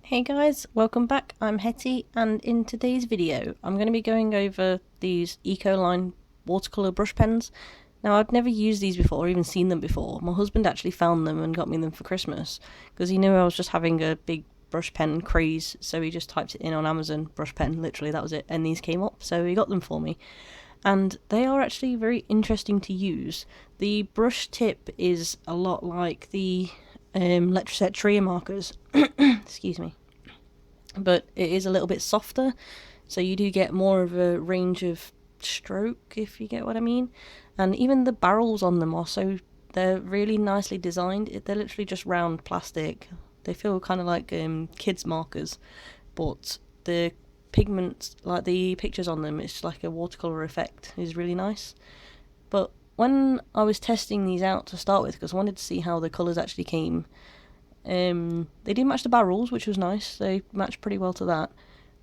Hey guys, welcome back. I'm Hetty, and in today's video I'm going to be going over these Ecoline watercolour brush pens. Now, I'd never used these before or even seen them before. My husband actually found them and got me them for Christmas because he knew I was just having a big brush pen craze, so he just typed it in on Amazon, brush pen, literally that was it, and these came up, so he got them for me. And they are actually very interesting to use. The brush tip is a lot like the Letraset Trio markers, excuse me, but it is a little bit softer, so you do get more of a range of stroke, if you get what I mean. And even the barrels on them are so, they're really nicely designed. They're literally just round plastic. They feel kind of like kids markers, but the pigments, like the pictures on them, it's like a watercolor effect, is really nice. But when I was testing these out to start with, because I wanted to see how the colours actually came, they do match the barrels, which was nice. They match pretty well to that.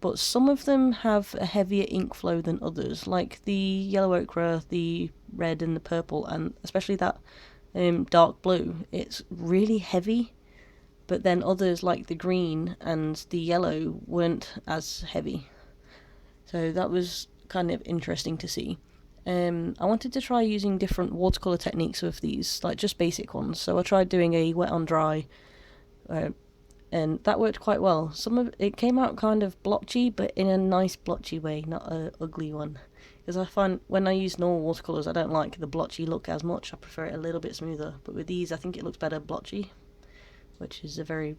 But some of them have a heavier ink flow than others, like the yellow ochre, the red, and the purple, and especially that dark blue. It's really heavy, but then others, like the green and the yellow, weren't as heavy. So that was kind of interesting to see. I wanted to try using different watercolour techniques with these, like just basic ones. So I tried doing a wet on dry, uh, and that worked quite well. Some of it came out kind of blotchy, but in a nice blotchy way, not a ugly one. Because I find when I use normal watercolours, I don't like the blotchy look as much. I prefer it a little bit smoother. But with these, I think it looks better blotchy, which is a very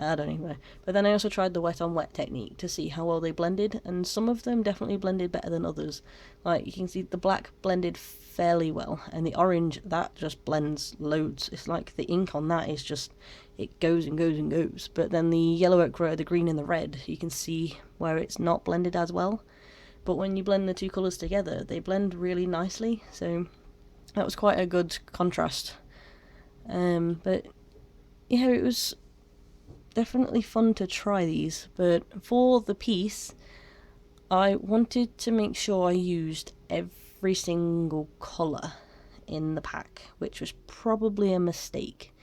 I don't even know. But then I also tried the wet on wet technique to see how well they blended, and some of them definitely blended better than others. Like you can see the black blended fairly well, and the orange, that just blends loads. It's like the ink on that is just, it goes and goes and goes. But then the yellow ochre, the green and the red, you can see where it's not blended as well. But when you blend the two colours together, they blend really nicely, so that was quite a good contrast. But yeah, it was definitely fun to try these, but for the piece, I wanted to make sure I used every single colour in the pack, which was probably a mistake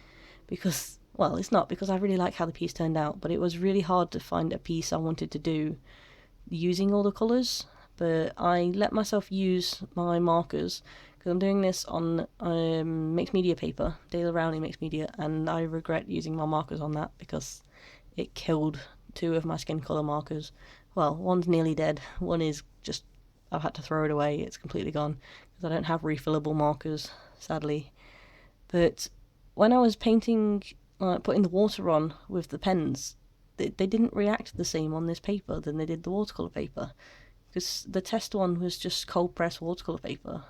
because, well, it's not, because I really like how the piece turned out, but it was really hard to find a piece I wanted to do using all the colours. But I let myself use my markers because I'm doing this on mixed media paper, Daler Rowney mixed media, and I regret using my markers on that because it killed two of my skin colour markers. Well, one's nearly dead, one is just, I've had to throw it away, it's completely gone because I don't have refillable markers, sadly. But when I was painting, putting the water on with the pens, they didn't react the same on this paper than they did the watercolour paper, because the test one was just cold press watercolour paper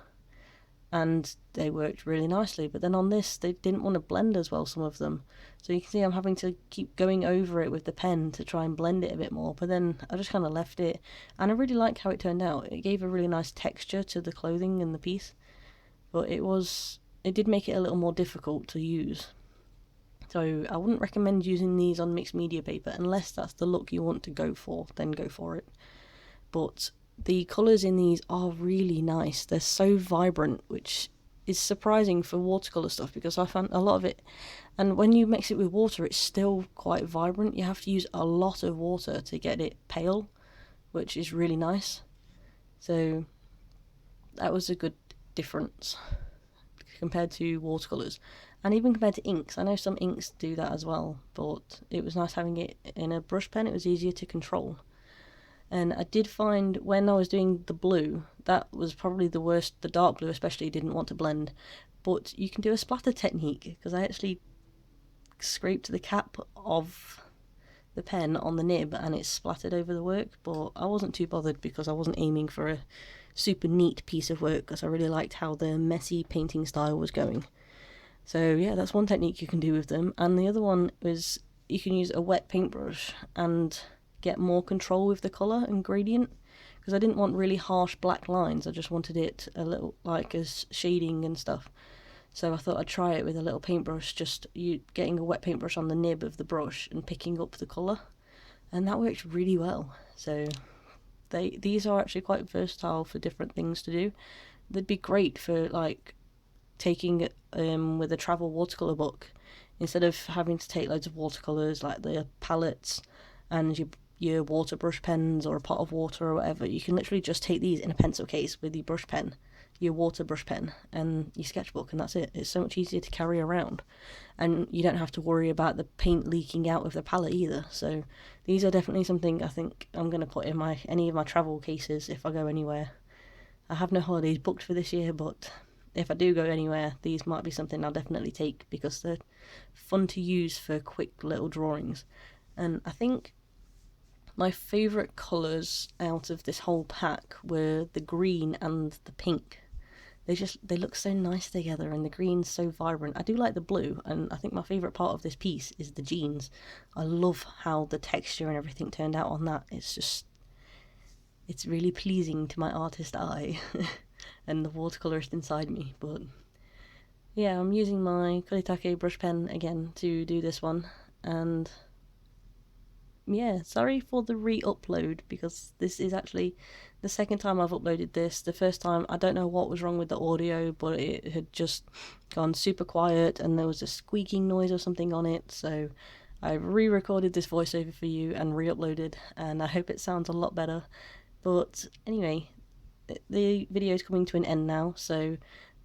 and they worked really nicely, but then on this they didn't want to blend as well, some of them, so you can see I'm having to keep going over it with the pen to try and blend it a bit more. But then I just kind of left it, and I really like how it turned out. It gave a really nice texture to the clothing and the piece, but it did make it a little more difficult to use. So I wouldn't recommend using these on mixed media paper unless that's the look you want to go for, then go for it. But the colours in these are really nice. They're so vibrant, which is surprising for watercolour stuff because I found a lot of it, and when you mix it with water, it's still quite vibrant. You have to use a lot of water to get it pale, which is really nice. So that was a good difference compared to watercolours, and even compared to inks. I know some inks do that as well, but it was nice having it in a brush pen. It was easier to control. And I did find when I was doing the blue, that was probably the worst. The dark blue especially didn't want to blend, but you can do a splatter technique because I actually scraped the cap of the pen on the nib and it splattered over the work, but I wasn't too bothered because I wasn't aiming for a super neat piece of work because I really liked how the messy painting style was going. So yeah, that's one technique you can do with them, and the other one is you can use a wet paintbrush and get more control with the colour and gradient, because I didn't want really harsh black lines. I just wanted it a little like as shading and stuff. So I thought I'd try it with a little paintbrush, just you getting a wet paintbrush on the nib of the brush and picking up the colour, and that worked really well. So these are actually quite versatile for different things to do. They'd be great for like taking with a travel watercolour book Instead of having to take loads of watercolours like the palettes and your water brush pens or a pot of water or whatever, you can literally just take these in a pencil case with your brush pen, your water brush pen, and your sketchbook, and that's it. It's so much easier to carry around, and you don't have to worry about the paint leaking out of the palette either. So these are definitely something I think I'm going to put in any of my travel cases if I go anywhere. I have no holidays booked for this year, but if I do go anywhere, these might be something I'll definitely take because they're fun to use for quick little drawings. And I think my favourite colours out of this whole pack were the green and the pink. They look so nice together, and the green's so vibrant. I do like the blue, and I think my favourite part of this piece is the jeans. I love how the texture and everything turned out on that. It's really pleasing to my artist eye and the watercolourist inside me. But yeah, I'm using my Koritake brush pen again to do this one, and yeah, sorry for the re-upload because this is actually the second time I've uploaded this. The first time, I don't know what was wrong with the audio, but it had just gone super quiet and there was a squeaking noise or something on it, so I re-recorded this voiceover for you and re-uploaded, and I hope it sounds a lot better. But anyway, the video is coming to an end now, so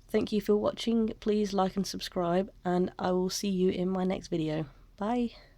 thank you for watching. Please like and subscribe, and I will see you in my next video. Bye!